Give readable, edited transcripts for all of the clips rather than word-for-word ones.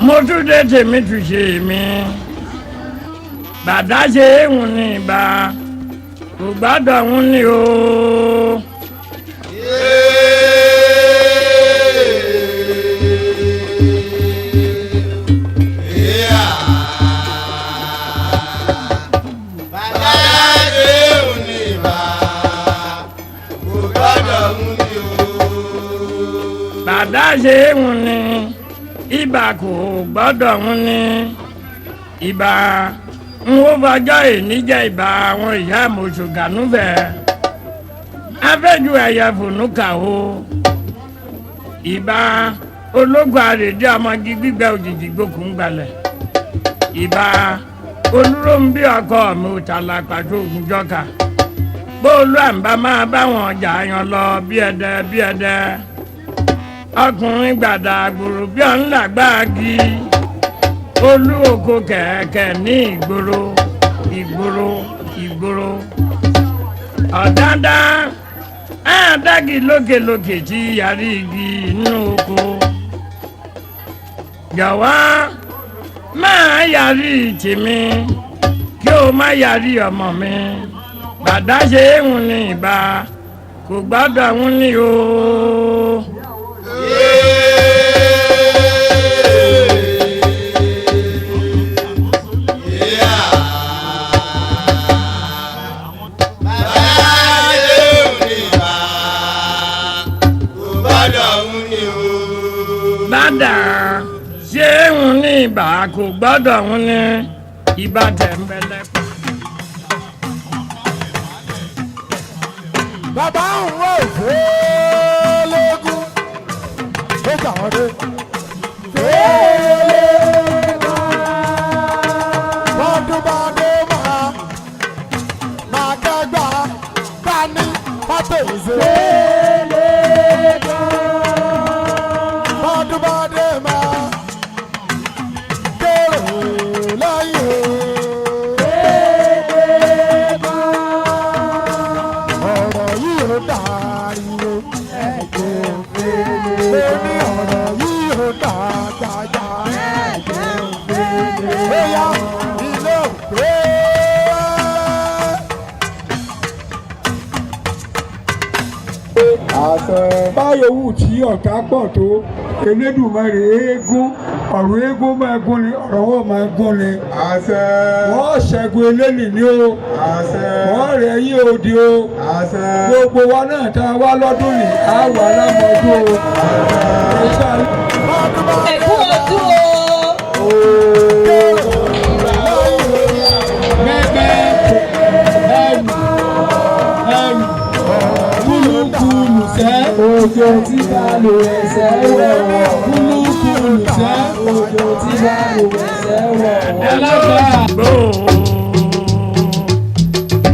mo tún dé tèmi tún ṣe mi bàdá ṣe éhùn ní ìbá kò gbádùn òun ni o. bàdá ṣe éhùn ní ìbá kò gbọ́dọ̀ òun ni ìbá n ó fọjọ́ ìníjẹ́ ìbá àwọn ìyá àmọ̀ṣọ̀gànú bẹ́ẹ̀ afẹ́jú ẹ̀yẹ fònúkà o ìbá ológun àrèdí ọmọge gbígbẹ òjijì gbókùn gbalẹ̀ ìbá olúróńbí ọkọ mi ò tàlà pàtó ògùnjọ́ka bóòlù àǹbá máa báwọn ọjà yan lọ bí ẹdẹ ọkùnrin gbàdá gbòòrò bí ọ̀nlá gbáàgì olú oko kẹ̀kẹ́ ní ìgboro ọ̀dáńdá àádági lókèlókè tí yàrí igi inú oko jọ̀wọ́ máa yàrí tèmi kí o má yàrí ọmọ mi bàdá ṣe é hùn ní ìbá kò gbọ́dọ̀ hùn ní o. bàdá ṣe é hùn ní ìbá kò gbọ́dọ̀ hùn ní ìbá tẹ̀m̀bẹ̀lẹ̀. bàbá ń wọ ìfẹ́lẹ́gùn ó gbà wọ́n dé. bọ́dún bá dé máa kẹ́gbà bá ní pátó ìṣe. bọ́dún bá dé máa kéré lẹ́yìn. ọ̀rọ̀ yìí ó dàríwo ẹ̀jẹ̀ òfèlè. ní ọ̀rọ̀ yìí ó dà jàjà ẹ̀jẹ̀ òfèlè. bóyá ilé òfé. àṣẹ báyòówù tí ọ̀tá pọ̀ tó Elédùmarè eégún ọ̀rọ̀ eégún máa gún ni ọ̀rọ̀ wọn máa gún ni. àṣẹ. wọ́n ṣẹ́gun eléni ní o. àṣẹ. wọ́n rẹ̀ yín òde o. àṣẹ. gbogbo wa náà tá a wá lọ́dún ni a wà lámọ̀ọ́dún o. ẹ̀kú ọdún o. mẹ́gbẹ́ ẹ̀rù kúlùkùlù sẹ́. òjò tí bá lò ẹsẹ̀ wọ̀ kúlùkùlù sẹ́. òjò tí bá lò ẹsẹ̀ wọ̀. ẹlẹ́gbàgbọ́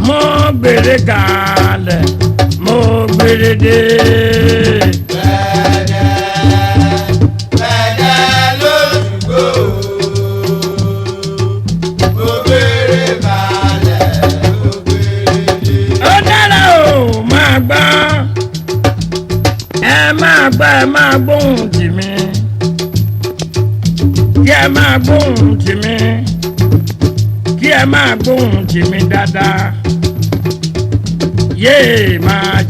mo gbèrè kalẹ̀ mo gbèrè dé. ẹ máa gbóhùn tì mí kí ẹ máa gbóhùn tì mí kí ẹ máa gbóhùn tì mí dáadáa yéè máa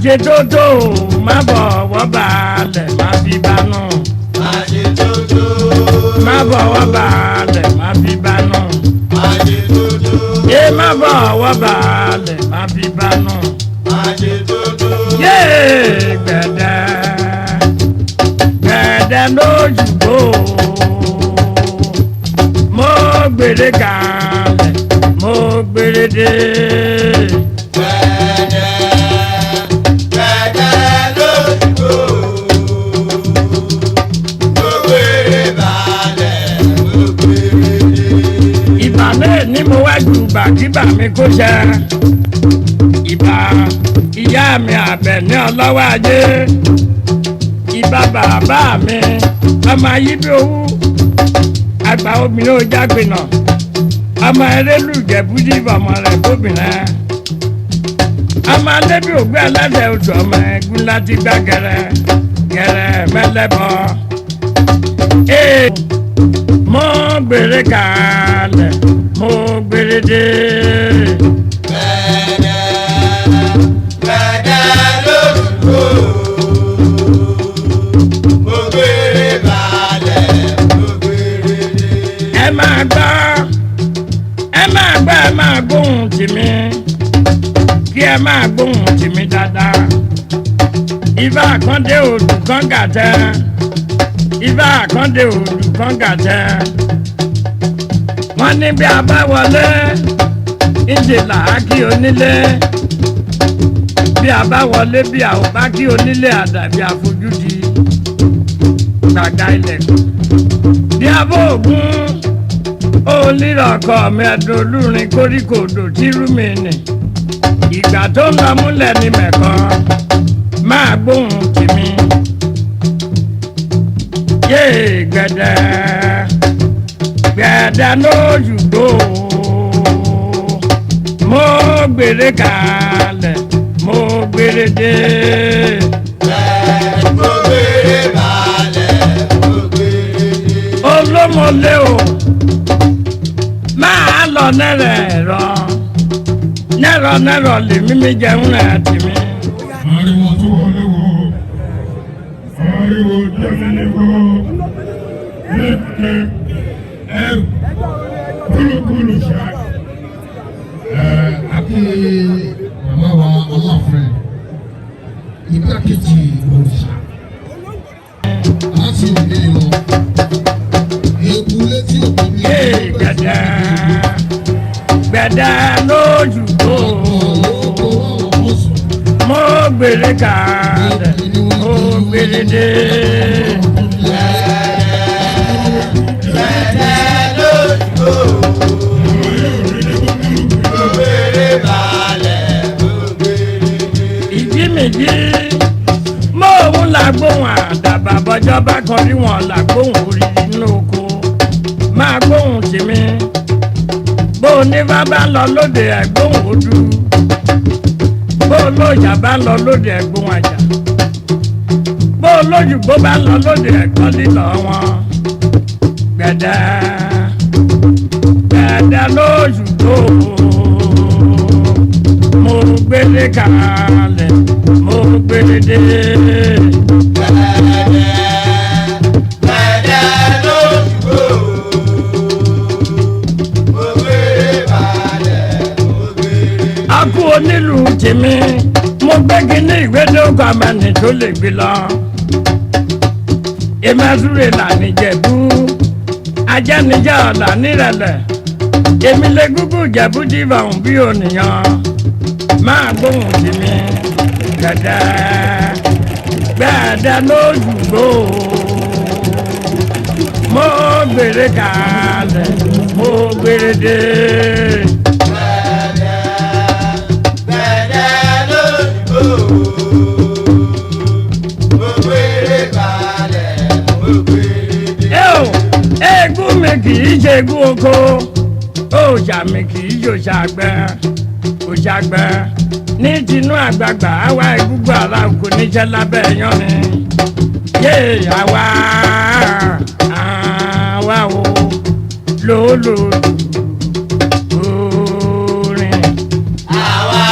ṣe tótó má bọ̀ wọ́ balẹ̀ má fi bánú máa ṣe tótó. má bọ̀ wọ́ balẹ̀ má fi bánú máa ṣe tótó. yéè má bọ̀ wọ́ balẹ̀ má fi bánú. máa ṣe tótó. Yéé gbẹ̀dẹ̀ lójúbò mo gbèrè kalẹ̀ mo gbèrè dé. gbẹ̀dẹ̀ lójúbò mo gbèrè balẹ̀ mo gbèrè dé. ìbàlẹ̀ ni mo wájú bàkíbà mi kó ṣe ìbà ìyá mi Àbẹ̀ní ọlọ́wọ́ ajé ìbà bàbá mi ọmọ ayíbí owó àgbà obìnrin ó jágbe náà ọmọ ẹrẹ́lú ìjẹ̀bú dìbò ọmọ rẹ̀ gómìnà ọmọ alẹ́bí ògbé aládẹ oṣù ọmọ ẹ̀gún láti gbá gẹ̀rẹ́ mẹ́lẹ́bọ̀. Mo gbèrè kalẹ̀ mo gbèrè dé. Gbẹ̀dẹ̀ lódò. Mo gbèrè kalẹ̀ mo gbèrè dé. Ẹ máa gbọ́ ẹ máa gbóhùn tìmí kí ẹ máa gbóhùn tìmí dáadáa. Ifá àkàndé òdù kan gàtẹ́ Ifá àkàndé òdù kan gàtẹ́. Wọ́n ní bí a bá wọlé ìṣe làá kí onílé. Bí a bá wọlé bí a ò bá kí onílé àdàbí àfojúdi gbàgbà ilẹ̀kùn. Bí a bó ògún onírọ̀ ọkọ mi ẹ̀dùn olúrin koríkodò tí rúmi nì. Ìgbà tó ń lọ múlẹ̀ ní mẹ̀kan máa gbóhùn tèmi. Yé gbẹ̀dẹ̀ lójúgbò. Mo gbèrè kalẹ̀ mo gbèrè dé. Mo gbèrè kalẹ̀ mo gbèrè dé. Olómọlé o máa lọ nẹ́rọ̀ lèmi mi jẹun rẹ̀ tèmi. Ariwo tó wọlé wo, ariwo jẹ́mi wo, lẹ́tẹ̀ ẹrù, kúlùkúlù ṣá. Àti màmá wa Alaafin, igbákejì Orisa. Láti òde lọ, eku létí òkú ní Gbẹ̀dẹ̀ lójúgbò. Mo gbèrè kalẹ̀ mo gbèrè dé. Gbẹ̀dẹ̀ lódò. Mo gbèrè kalẹ̀ mo gbèrè dé. Ìdí méjì mo òun làgbóhùn àdàbà bọ́jọ́ bá kan rí wọn làgbóhùn orí inú oko. Máa gbóhùn tèmi. Bó ní bá bá lọ lóde ẹ̀gbóhùn ojú. Bó lójà bá lọ lóde ẹ̀gbóhùn àjà. Bó lójúgbó bá lọ lóde ẹ̀gbọ́n lílọ wọn. Gbẹ̀dẹ̀ lójúgbó. Mo gbélé kalẹ̀ mo gbélé dé. Gbẹ̀dẹ̀ lódò. Mo gbèrè kalẹ̀ mo gbèrè dé. Akú onílù tèmi mo gbégi ní ìwé dókò àmàlì tó lè gbé lọ. Ìmẹ̀sùrè là níjẹ̀bú ajẹ́nijẹ́ ọ̀là nírẹ̀lẹ̀. Èmi lè gúgú jẹ̀bú dìbà òun bí ònìyàn. Máa gbóhùn tèmi gbẹ̀dẹ̀ lójúgbò. Mo gbèrè kalẹ̀ mo gbèrè dé. Gbẹ̀dẹ̀ lódò. Mo gbèrè kalẹ̀ mo gbèrè dé. Eégún mi kì í ṣe egún oko. Òòṣà mi kì í ṣòṣàgbẹ́. Ní tinú àgbààgbà àwa egúngún ara oko níṣẹ́ lábẹ́ yanrin. Yé àwa o lòólò orin. Àwa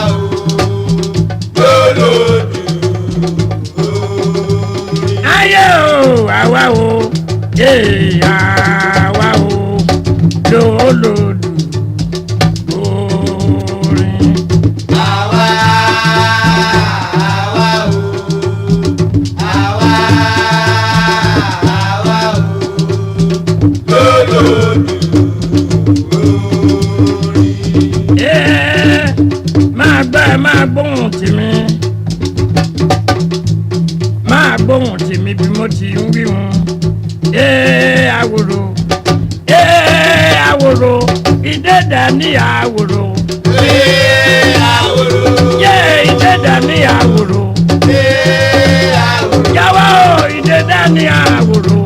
o lólòdù. Ayé o àwa o àwa o lòólò orin. Àwa o lólòdù. Máa gbóhùn tèmi. Máa gbóhùn tèmi bí mo ti ń wí wọn. Àwòrò ìdẹ́dà ní àwòrò. Ìdẹ́dà ní àwòrò. Yàwó ìdẹ́dà ní àwòrò.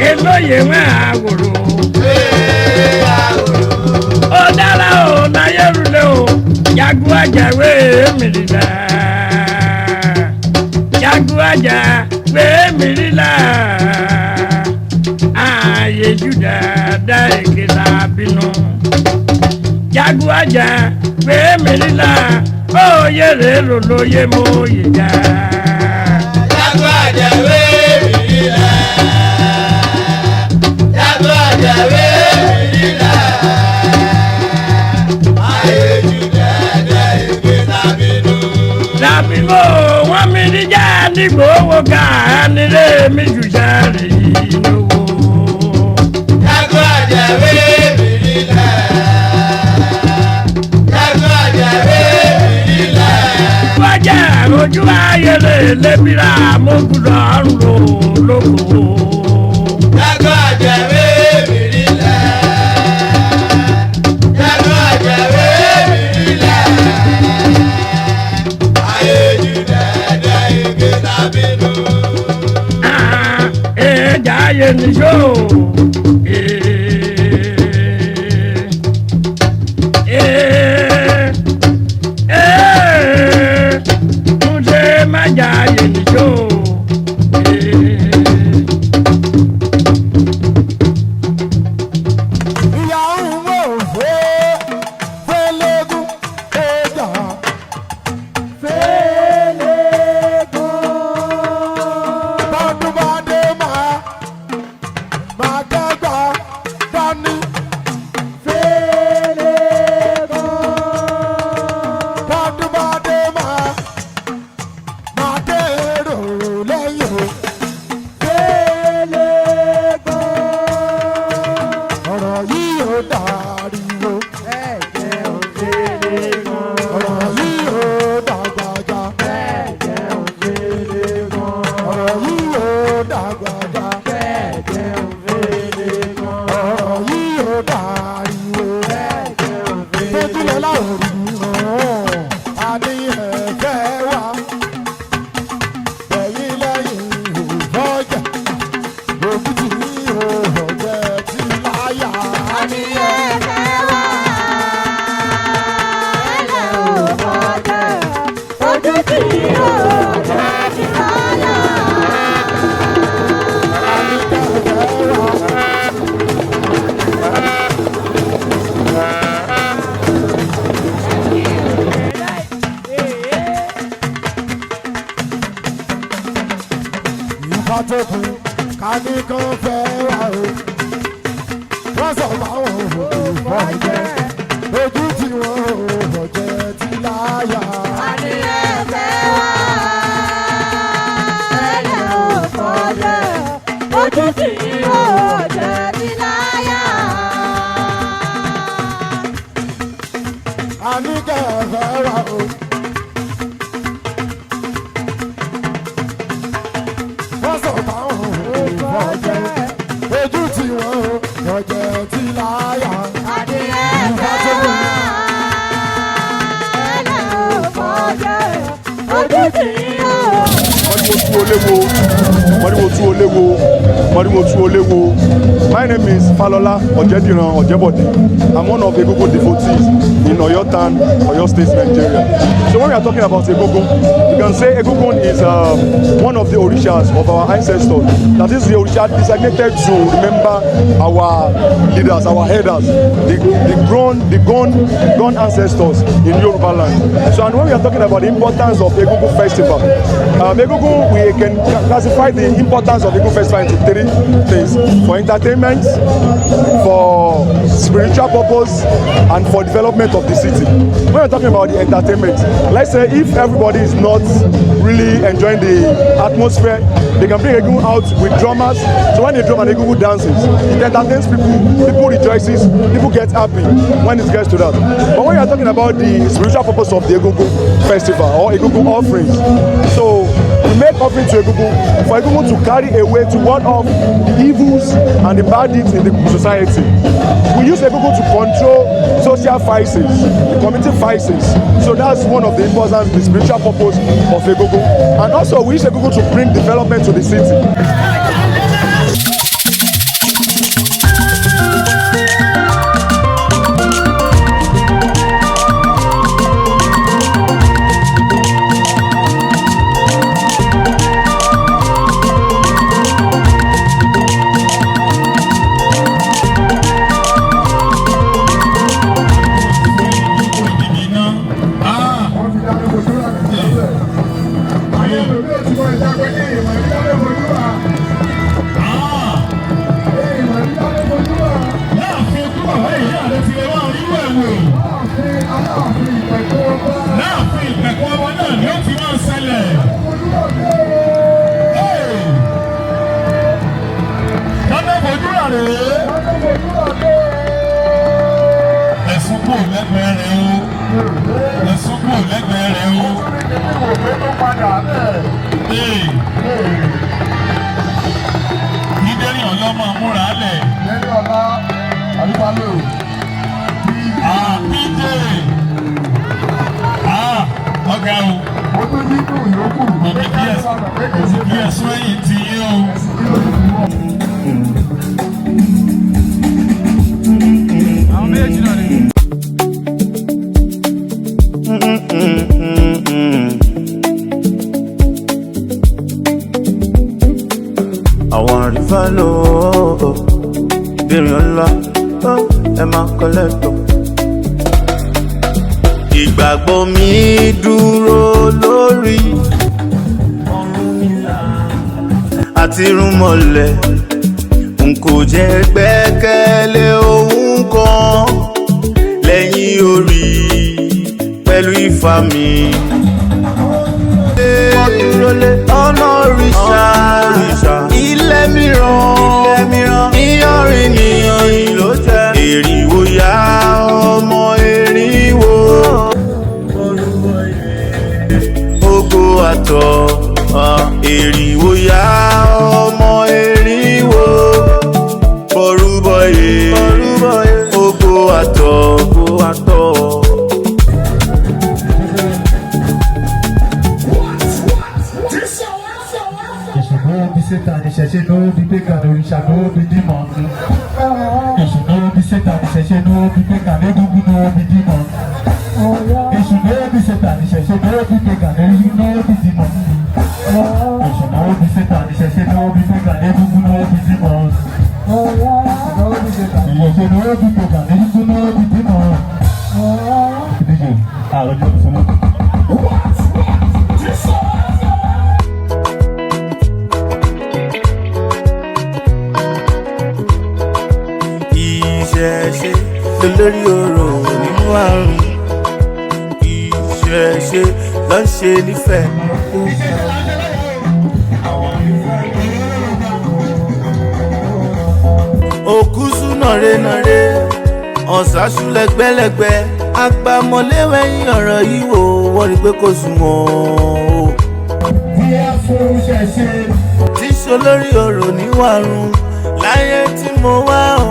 Elóye wọn àwòrò. Jaguaja, where Melilla, oh, yeah, little, yeah, more, yeah. Jaguaja, where Melilla, Jaguaja, where Melilla, I hate you, Labimo, 1 minute, and the go, and the Mijuari. Jaguaja, where Melilla, Jaguaja, where Melilla. Waja, ojú ayé lè bíra mọ́kúrò àrùn lóko. Jaguaja, where Melilla, Jaguaja, where Melilla. Jaye ni yo. Muje ma jaye ni yo. My name is Falola Ojediran Ojebode. I'm one of the Egungun devotees in Oyo Town, Oyo State, Nigeria. So when we are talking about Egungun, you can say Egungun is one of the Orishas of our ancestors. That is the Orisha designated to remember our leaders, our headers, the gone ancestors in Yorubaland. So and when we are talking about the importance of Egungun festival, Egungun, we can classify the importance of Egungun festival into 3 things: for entertainment, for spiritual purpose, and for development of the city. When we're talking about the entertainment, let's say if everybody is not really enjoying the atmosphere, they can bring Egungun out with drummers. So when they drum and Egungun dances, it entertains people rejoices, people get happy when it gets to that. But when you're talking about the spiritual purpose of the Egungun festival or Egungun offerings, so we make offering to Egungun for Egungun to carry away, to ward off the evils and the bad deeds in the society. We use Egungun to control social vices, the community vices. So that's one of the important, the spiritual purpose of Egungun. And also we use Egungun to bring development to the city. lò. Láàfin ìpẹ̀kọ́ ọmọ náà ni ó ti máa ń ṣẹlẹ̀. Kọ́dọ̀ fojú rà rèé. Ẹ̀sùn kò lẹ́gbẹ̀ẹ́ rẹ̀ o. Ẹ̀sùn kò lẹ́gbẹ̀ẹ́ rẹ̀ o. Dídẹ́rìn ọlọ́mọ múra lẹ̀. Dídẹ́rìn ọlá àlùbálò. Àbíjẹ́. Ọ̀gá o. Mo tún dídú ìyókù. Mo bí díẹ̀ sún ẹ̀yìn ti yín o. Àwọn méjì náà ni. Àwọn àrífà lò ó, ìbéèrè ńlá, ẹ máa kọ́lẹ́tọ̀. Ìgbàgbọ́ mi dúró lórí Ọ̀rúnmìlà àti irúnmọlẹ̀. N kò jẹ́ gbẹ́kẹ̀lé ohun kan lẹ́yìn orí pẹ̀lú Ifá mi. Wọ́n dúró lé ọ̀nà òrìṣà, ilẹ̀ mìíràn, ìyanrìn ni ló jẹ́. Èrìwò ya ọmọ èrìwò, ògo àtọ̀. Èrìwò ya ọmọ èrìwò, Orúbọyè, ògo àtọ̀. Satan, ìṣẹ̀ṣe ló bí pagan, òrìṣà ló bí dímọ̀. Èṣù ló bí Satan, ìṣẹ̀ṣe ló bí pagan, egúngún ló bí dímọ̀. Èṣù ló bí Satan, ìṣẹ̀ṣe ló bí pagan, egúngún ló bí dímọ̀. Èṣù ló bí Satan, ìṣẹ̀ṣe ló bí pagan, egúngún ló bí dímọ̀. Ìṣẹ̀ṣe ló bí pagan, egúngún ló bí dímọ̀. Ìdíje àròjọ ìṣòro. Ìṣẹ̀ṣe lólórí orò nínú àrùn. Ìṣẹ̀ṣe ló ń ṣe nífẹ̀ẹ́. Òkúsù nàre ọ̀sáṣú lẹ́gbẹ́lẹ́gbẹ́. Agbamọ̀léwẹ̀yìn ọ̀rọ̀ yìí wò wọ́n rí pé kò sunwọ̀n o. Tí ṣe lórí orò níwàrùn láyé tí mo wá o.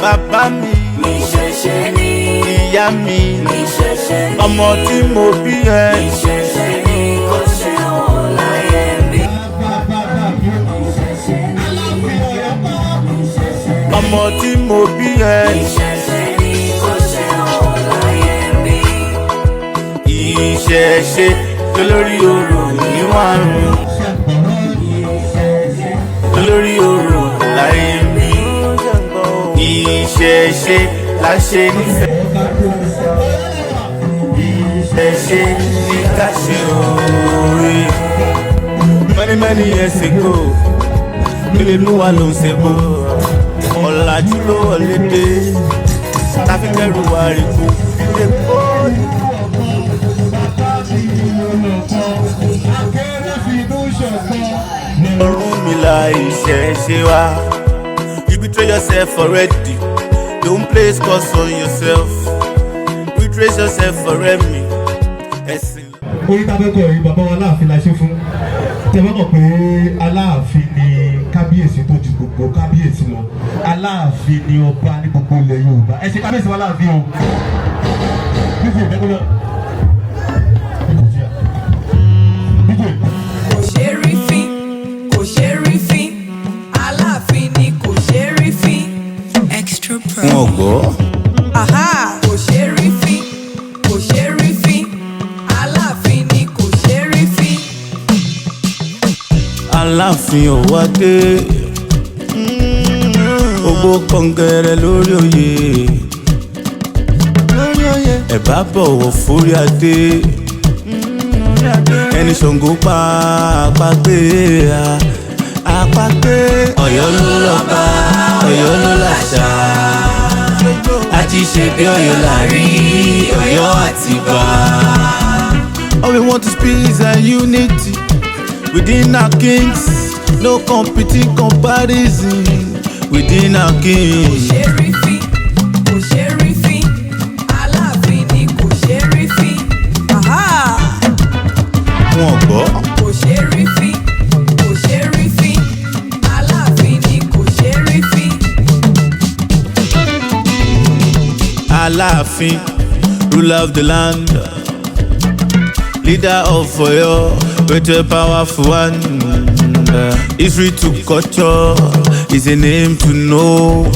Bàbá mi, ìṣẹ̀ṣe ni. Ìyá mi, ìṣẹ̀ṣe ni. Ọmọ tí mo bí ẹ, ìṣẹ̀ṣe ni kò ṣe wọ́n láyé mi. ìṣẹ̀ṣe ni. ọmọ tí mo bí ẹ. ìṣẹ̀ṣe ni kò ṣe wọ́n láyé mi. Ìṣẹ̀ṣe lórí orò níwàrùn. Lórí orò láyé mi. Ìṣẹ̀ṣe la ṣe nífẹ̀ẹ́. Ìṣẹ̀ṣe ní ká ṣe òwe. Many years ago, ilé inú wa ló ń ṣe bó. Ọ̀làjú ló wọlé dé. Táfíkẹ́rù wa rí kú. Ọ̀rúnmìlà ìṣẹ̀ṣe wa. You betray yourself already. Don't place curse on yourself. Retrace yourself already. Orí tábẹ́kọ̀ yìí bàbá wa Aláàfin la ṣe fún. Tẹ́wọ́n mọ̀ pé Aláàfin ni kábíyèsí tó ju gbogbo kábíyèsí lọ. Aláàfin ni ọba ní gbogbo ilẹ̀ Yorùbá. Ẹ ṣe kábíyèsí wa Aláàfin o. Bíjì ìdẹ́gbẹ́ náà. Kò ṣe rí fín, kò ṣe rí fín. Aláàfin ni kò ṣe rí fín. Extra pro. Wọ́n gbọ́. Aha! Kò ṣe rí fín, kò ṣe rí fín. Aláàfin ni kò ṣe rí fín. Alaafin of Owoade. Ògbó kọ̀ǹgẹ̀rẹ̀ lórí oyè. Ẹ bá bọ̀wọ̀ fórí adé. Ẹni Ṣàngó pa àpagbé. Àpagbé. Ọ̀yọ́ ló lọ́ba, Ọ̀yọ́ ló làṣà. Ajíṣebí Ọ̀yọ́ lárí, Ọ̀yọ́ Àtìbà. All we want is peace and unity within our kings. No competing comparison within our kings. Kò ṣe rí fín, kò ṣe rí fín, Aláàfin ni kò ṣe rí fín. Wọ́n gbọ́. Kò ṣe rí fín, kò ṣe rí fín, Aláàfin ni kò ṣe rí fín. Alaafin, ruler of the land, leader of Oyo, with a powerful one. History to culture is a name to know.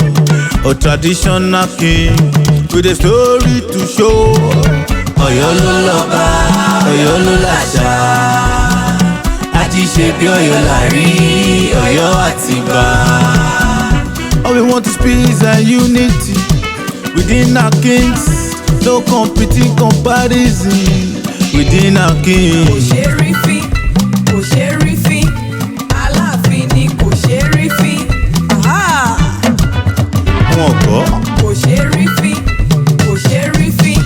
A traditional king with a story to show. Ọ̀yọ́ ló lọ́ba, Ọ̀yọ́ ló láṣà. Ajíṣebí Ọ̀yọ́ lárí, Ọ̀yọ́ Àtìbà. All we want is peace and unity within our kings. No competing comparison within our kings. Kò ṣe rí fín, kò ṣe rí fín, Aláàfin ni kò ṣe rí fín. Wọ́n gbọ́. Kò ṣe rí fín, kò ṣe rí fín,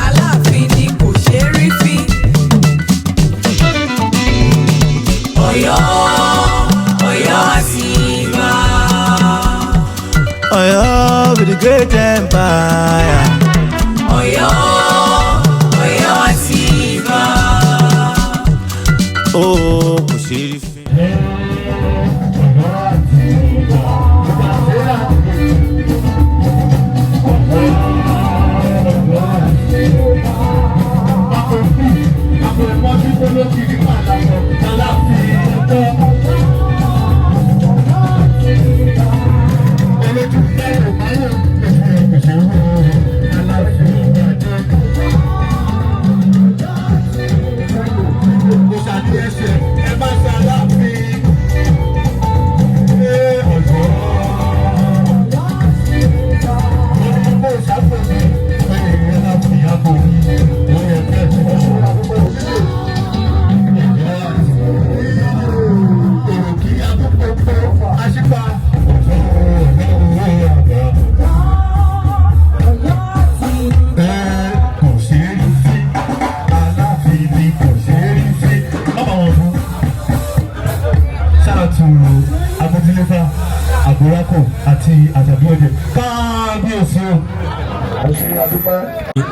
Aláàfin ni kò ṣe rí fín. Ọ̀yọ́, Ọ̀yọ́ Àtìbà. Oyo with the great empire. Ọ̀yọ́, Ọ̀yọ́ Àtìbà. Oh, kò ṣe rí fín.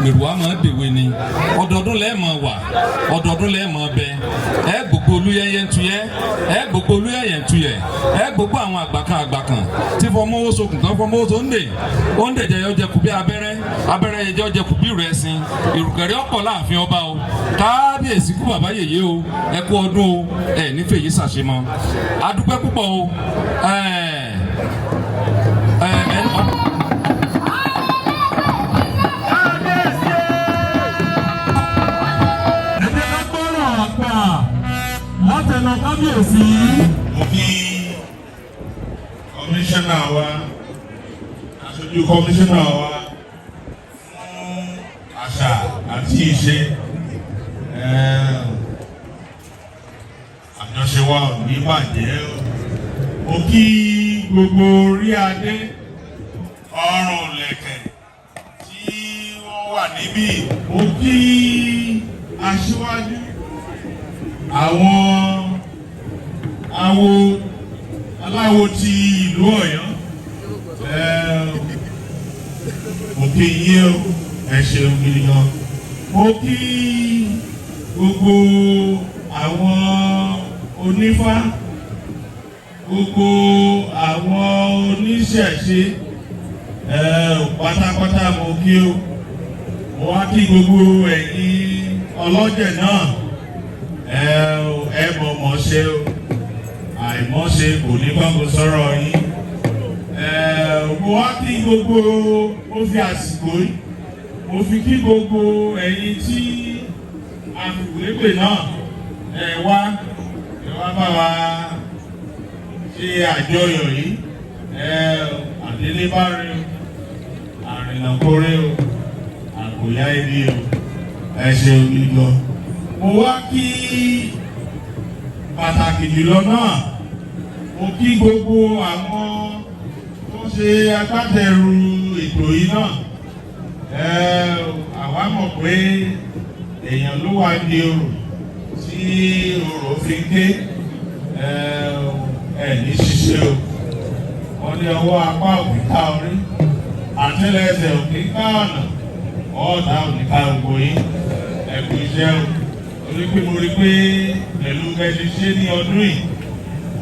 Mèrùwá máa dèwé ni ọdọọdún lẹ́ẹ̀mọ̀ wà ọdọọdún lẹ́ẹ̀mọ̀ bẹ ẹ gbogbo olúyẹyẹ ntúyẹ ẹ gbogbo olúyẹyẹ ntúyẹ ẹ gbogbo àwọn àgbàkan tí fọmọwó sokùn kan fọmọwó tó ń dè jẹyọ jẹ kù bí abẹ́rẹ́ yẹjọ jẹ kù bí ìrẹsìn ìrùkẹ̀rẹ̀ ọ̀pọ̀ láàfin ọba o kábíyèsí kú bàbá yèyé o ẹ kú ọdún o ẹ nífẹ̀ẹ́ yìí ṣàṣemọ adúpẹ́ púpọ̀ o látẹnu kábíyèsí. Mo kí kọmíṣánná wa aṣojú kọmíṣánná wa fún àṣà àti ìṣe àjọṣe wa ò ní bàjẹ́ o. Mo kí gbogbo orí adé ọrùn lẹ̀kẹ̀ tí wọ́n wà níbí. Mo kí aṣíwájú àwọn aláwo ti ìlú Ọ̀yọ́ mo kí yín o ẹ ṣeun gidi gan. Mo kí gbogbo àwọn onífá gbogbo àwọn oníṣẹ̀ṣe pátápátá mo kí o. Mo wá kí gbogbo ẹ̀yin ọlọ́jẹ̀ náà ẹ mọ̀ ṣe o àìmọ̀ṣe kò ní gbàgbọ́ sọ̀rọ̀ yín. Mo wá kí gbogbo mo fi àsìkò yìí mo fi kí gbogbo ẹ̀yin tí àfìwépè náà ẹ wá bá wa ṣe àjọyọ̀ yìí àdélébárí o àrìnàkórè o àkòyá ibi o ẹ ṣeun gidi gan. Mo wá kí pàtàkì jùlọ náà mo kí gbogbo àwọn tó ṣe agbátẹrù ètò yìí náà àwa mọ̀ pé èèyàn ló wà ní orò tí orò fi ń gé ní ṣiṣẹ́ o. Wọ́n ní ọwọ́ apá òkè ká orí, àtẹ́lẹsẹ̀ òkè ká ọ̀nà, ọ̀ọ́ta òkè ká gbogbo yín. Ẹ̀kú iṣẹ́ o. Torí pé mo rí pé pẹ̀lú bẹ́ẹ̀ ṣe ní ọdún yìí,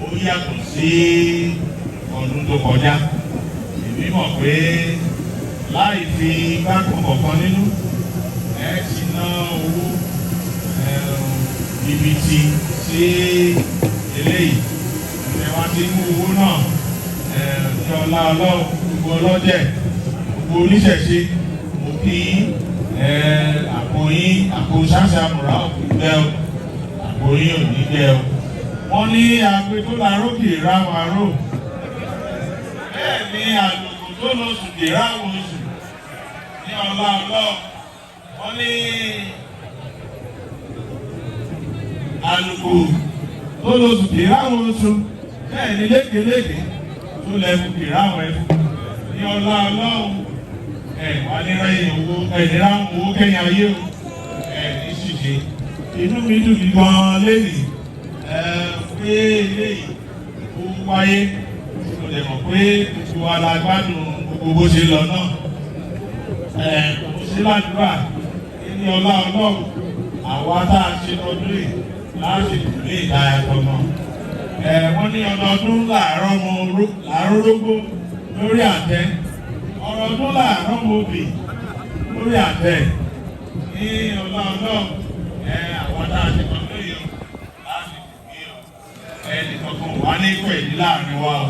ó yàtọ̀ sí ọdún tó kọjá. Èmi mọ̀ pé láì fi gbàgbọ́ kọ̀ọ̀kan nínú ẹ ti ná owó jìbìtì sí eléyìí ẹ wá ti mú owó náà ní ọlá ọlọ́run gbogbo ọlọ́jẹ̀ gbogbo oníṣẹ̀ṣe mo kí àpò yín àpò ṣáṣá àmúra òkú gbẹ o àpò yín ò ní gbẹ o. Wọ́n ní agbe tó laró kì í ráwọn aró bẹ́ẹ̀ ni àlùkò tó lọ sùn kì í ráwọn oṣù ní ọlá ọlọ́run. Wọ́n ní àlùkò tó lọ sùn kì í ráwọn oṣù bẹ́ẹ̀ ni lékeléke tó lẹ́nu kì í ráwọn ẹ̀fọ́ ní ọlá ọlọ́run. Wà ní rẹ́yìn owó ẹ̀dínlá owó kẹ́yìn ayé o ní ṣìṣe. Inú mi dùn gan-an lẹ́yìn pé eléyìí ó wáyé mo lè mọ̀ pé gbogbo alágbádùn gbogbo bó ṣe lọ náà. Mo ṣe ládùúrà ní ọlá ọlọ́run àwa tá a ṣe lọ́dún yìí láti lè dá ẹ̀kọ́ náà. Wọ́n ní ọdọọdún làárọ̀ rógbó lórí àtẹ. Ọdún láàárọ̀ mo bì lórí àtẹ ní ọlá ọlọ́run àwọn tá a ti kọ́ lóye o láti fi o ẹnì kankan wà ní pẹ̀lú láàrin wa o.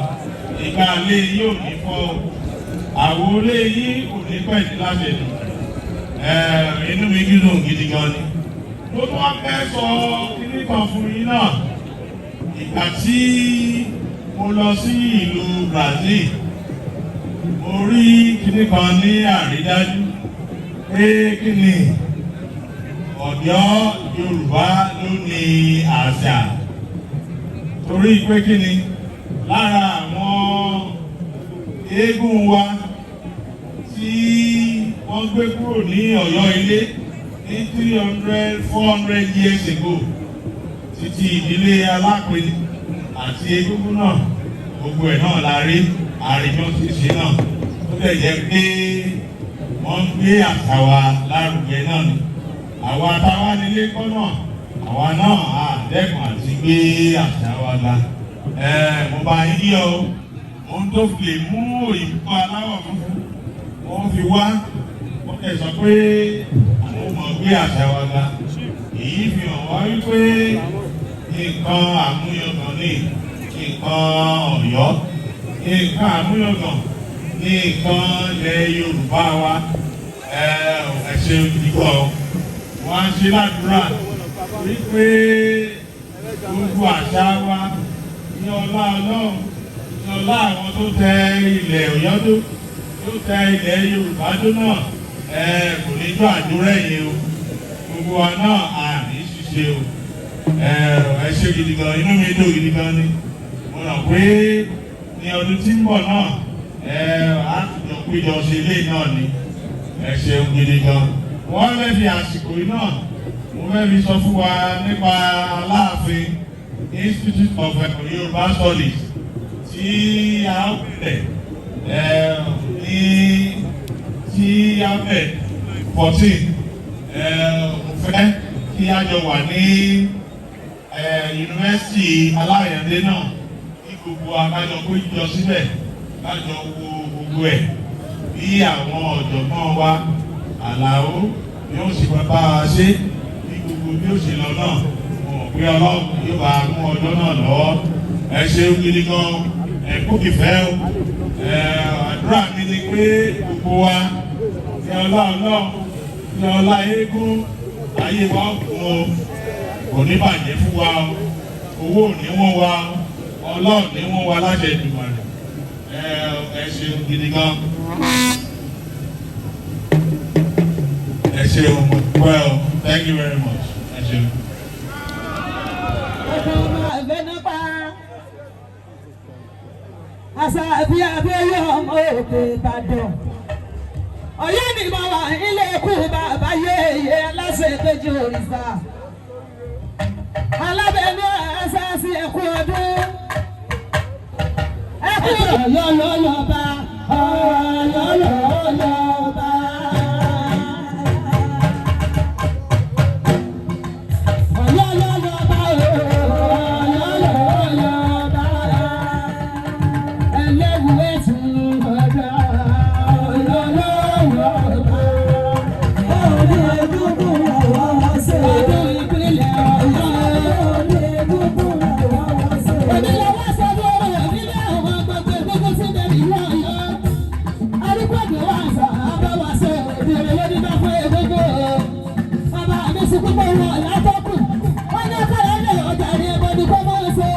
Ìgbà ilé yìí ò ní fọ́ o, àwo ilé yìí ò ní pẹ̀lú láti ẹ̀dùn. Inú mi dùn gidi gan ni. Mo tún wá fẹ́ sọ kíní kan fún yín náà. Ìgbà tí mo lọ sí ìlú Brazil, mo rí kíní kan ní àrídájú pé kíni ọ̀dọ́ Yorùbá ló ní àṣà. Torí pé kíni lára àwọn eégún wa tí wọ́n gbé kúrò ní Ọ̀yọ́ ilé ní 300-400 years ago títí ìdílé Alápinni àti egúngún náà gbogbo ẹ̀ náà la rí àríyàn ṣíṣe náà. Ó lè jẹ́ pé wọ́n gbé àṣà wa lárugẹ náà ni. Àwa táwa nílé kọ́ náà àwa náà á dẹ́kun àti gbé àṣà wa ga. Mo bá yín yọ ohun tó fi lè mú òyìnbó aláwọ̀ funfun wọ́n fi wá wọ́n tẹ̀ sọ pé àwọn ọmọ gbé àṣà wa ga. Èyí fi hàn wá wípé nǹkan àmúyangàn ní nǹkan Ọ̀yọ́, nǹkan àmúyangàn ní nǹkan ilẹ̀ Yorùbá wa. Ẹ̀ṣẹ̀ òdìgbò wọ́n á ṣe ládùúrà wípé gbogbo àṣà wa ní ọlá ọlọ́run ní ọlá àwọn tó tẹ ilẹ̀ Ọ̀yọ́ tó tẹ ilẹ̀ Yorùbá tó náà kò ní jọ àdúrà yìí o. Gbogbo wa náà àní ṣiṣẹ́ o. Ẹ ṣé gidi gan, inú mi dùn gidi gan ni. Mo rò pé ní ọdún tí ń bọ̀ náà á tún péjọ ṣe ilé náà ni. Ẹ ṣeun gidi gan. Wọ́n fẹ́ fi àsìkò yìí náà mo fẹ́ fi sọ fún wa nípa Alaafin Institute of Yoruba Studies tí a ó bẹ̀rẹ̀ ní tí a bẹ̀rẹ̀ 14. Mo fẹ́ kí a jọ wà ní yunifásitì Aláyàndé náà kí gbogbo akájọ kó jọ síbẹ̀ kájọ wo gbogbo ẹ̀ bí àwọn ọ̀jọ̀gbọ́n wa Àlàó yóò sì bá wa ṣe bí gbogbo bí ó ṣe lọ náà mo mọ̀ pé Ọlọ́run yóò bá mú ọjọ́ náà lọ́wọ́. Ẹ ṣeun gidi gan, ẹ kú ìfẹ́ o. Àdúrà mi ni pé gbogbo wa ní ọlá Ọlọ́run ní ọlá eégún ayé wa kún o, kò ní bàjẹ́ fún wa o, owó ò ní wọ́n wa o, Ọlọ́run ní wọ́n wa láṣẹ ìdùnnú rẹ̀. Ẹ ṣeun gidi gan. Ẹ ṣeun well, thank you very much. Ẹ ṣeun. Àṣà àbí abẹ́yọ̀ ọmọ òkè Ìbàdàn. Ọ̀yọ́ ni mo wà ilé ikú bàbá yéye aláṣẹ kejì òrìṣà. Alábẹ́ni ẹ̀ṣẹ̀ sí ẹ̀kú ọdún. Ẹ̀kú ọ̀yọ́ lọ́lọ́ba, ọ̀yọ́ lọ́lọ́ba. Ọ̀yọ́ lọ́lọ́ba, ọ̀yọ́ lọ́lọ́ba. Ẹlẹ́wù ẹ̀sùn ọ̀dọ́, ọ̀yọ́ lọ́lọ́ba. Ọdún egúngún làwọn ṣe. Ọdún ìpínlẹ̀ Ọ̀yọ́. Ọdún egúngún làwọn ṣe. Onílọ́wọ́ sọ lórí nílé àwọn gbogbo gbogbo tí bẹ̀rẹ̀ ìlú Ọ̀yọ́. Arúgbòdò wà sọ àbáwá ṣe òbíire lórí bá fún egbogbo. Bàbá mi sì púpọ̀ wọn látọ́kù. Wọ́n ní ọ̀kadà ilé ọjà ní ẹgbẹ́ni kọ́ mọ́ ṣe.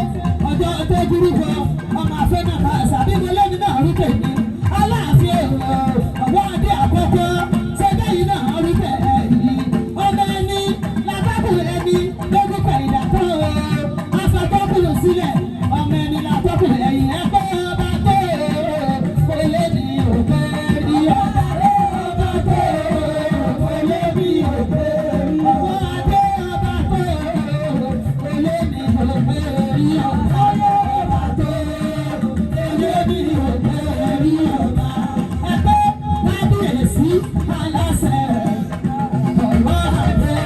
Ọjọ́ tó burú bọ̀ ọmọ àfẹ́ náà kà sàbí mo lẹ́ni náà rí tèmi. Aláàfin Ọ̀wọ́adé àkọ́kọ́ ṣe bẹ́yìn náà rí bẹ́ẹ̀ yìí. Ọmọ ẹni látọ́kù ẹni lógún pẹ̀lú tó afẹ́tọ́kùnrin sílẹ̀. Ọmọ ẹni látọ́kù ẹ̀yìn ẹgbẹ́ ọba tó kò lè ní òkè rí ọba tó kò lè ní òkè rí Ọ̀wọ́adé ọba tó kò lè ní òkè rí ọba tó kò lè ní òkè rí ọba. Ẹgbẹ́ kábíyèsí aláṣẹ Ọ̀wọ́adé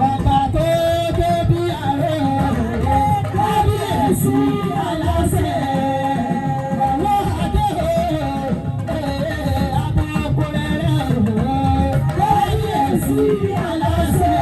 ọba tó dé bí ààrẹ kábíyèsí aláṣẹ Ọ̀wọ́adé abọ́kùnrin kábíyèsí aláṣẹ.